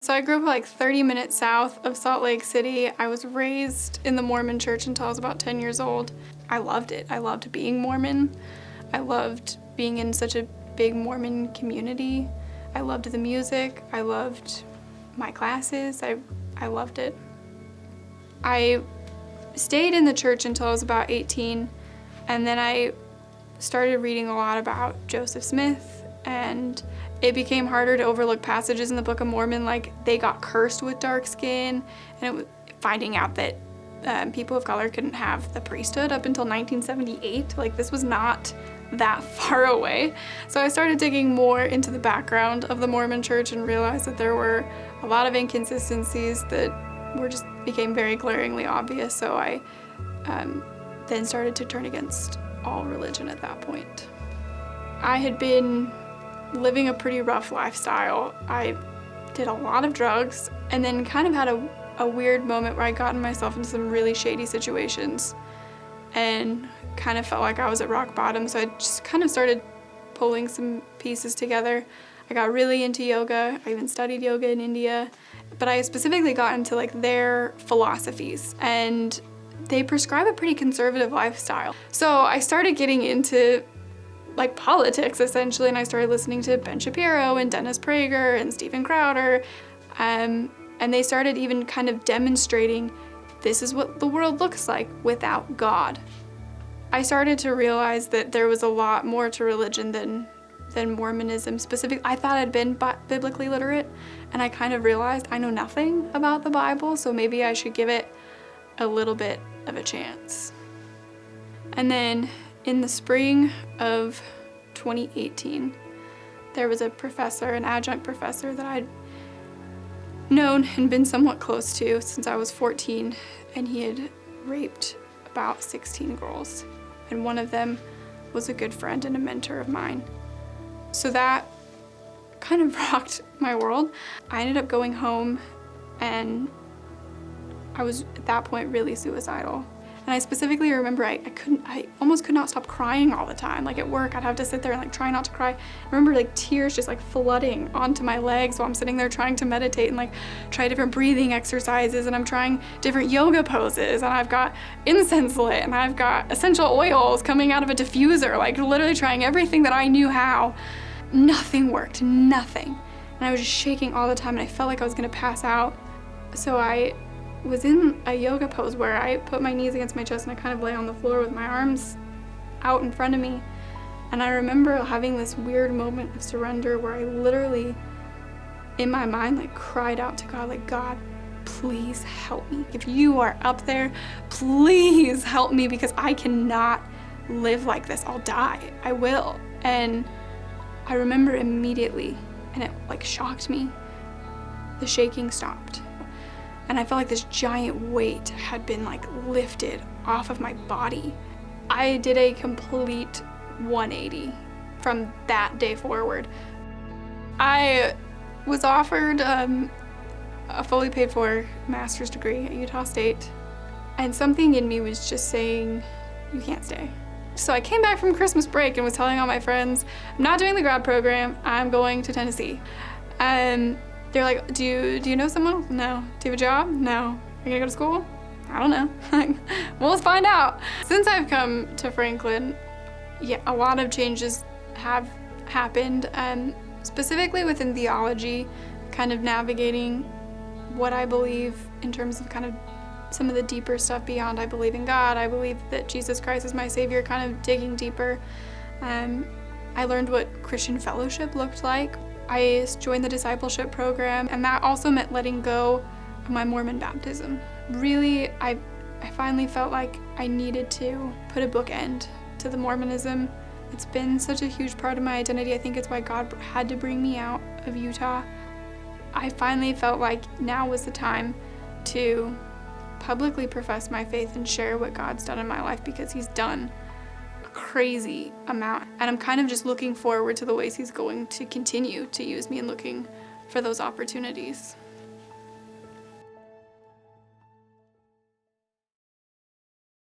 So I grew up like 30 minutes south of Salt Lake City. I was raised in the Mormon church until I was about 10 years old. I loved it. I loved being Mormon. I loved being in such a big Mormon community. I loved the music. I loved my classes. I loved it. I stayed in the church until I was about 18, and then I started reading a lot about Joseph Smith, and it became harder to overlook passages in the Book of Mormon, like they got cursed with dark skin, and finding out that people of color couldn't have the priesthood up until 1978. Like, this was not that far away. So I started digging more into the background of the Mormon church and realized that there were a lot of inconsistencies that became very glaringly obvious. So I then started to turn against all religion at that point. I had been living a pretty rough lifestyle. I did a lot of drugs and then kind of had a weird moment where I gotten myself into some really shady situations and kind of felt like I was at rock bottom. So I just kind of started pulling some pieces together. I got really into yoga. I even studied yoga in India, but I specifically got into like their philosophies, and they prescribe a pretty conservative lifestyle. So I started getting into like politics essentially, and I started listening to Ben Shapiro and Dennis Prager and Steven Crowder, and they started even kind of demonstrating this is what the world looks like without God. I started to realize that there was a lot more to religion than Mormonism specifically. I thought I'd been biblically literate, and I kind of realized I know nothing about the Bible, so maybe I should give it a little bit of a chance. And then in the spring of 2018, there was a professor, an adjunct professor that I'd known and been somewhat close to since I was 14, and he had raped about 16 girls, and one of them was a good friend and a mentor of mine. So that kind of rocked my world. I ended up going home, and I was at that point really suicidal. And I specifically remember I almost could not stop crying all the time. Like at work, I'd have to sit there and like try not to cry. I remember like tears just like flooding onto my legs while I'm sitting there trying to meditate and like try different breathing exercises, and I'm trying different yoga poses, and I've got incense lit, and I've got essential oils coming out of a diffuser, like literally trying everything that I knew how. Nothing worked, nothing. And I was just shaking all the time, and I felt like I was gonna pass out. So I was in a yoga pose where I put my knees against my chest and I kind of lay on the floor with my arms out in front of me. And I remember having this weird moment of surrender where I literally, in my mind, like cried out to God, like, God, please help me. If you are up there, please help me, because I cannot live like this. I'll die. I will. And I remember immediately, and it like shocked me, the shaking stopped. And I felt like this giant weight had been like lifted off of my body. I did a complete 180 from that day forward. I was offered a fully paid for master's degree at Utah State, and something in me was just saying, you can't stay. So I came back from Christmas break and was telling all my friends, I'm not doing the grad program, I'm going to Tennessee. They're like, do you know someone? No. Do you have a job? No. Are you gonna go to school? I don't know. Well, let's find out. Since I've come to Franklin, yeah, a lot of changes have happened, specifically within theology, kind of navigating what I believe in terms of kind of some of the deeper stuff beyond I believe in God. I believe that Jesus Christ is my Savior, kind of digging deeper. I learned what Christian fellowship looked like. I joined the discipleship program, and that also meant letting go of my Mormon baptism. Really, I finally felt like I needed to put a bookend to the Mormonism. It's been such a huge part of my identity. I think it's why God had to bring me out of Utah. I finally felt like now was the time to publicly profess my faith and share what God's done in my life, because He's done crazy amount, and I'm kind of just looking forward to the ways He's going to continue to use me and looking for those opportunities.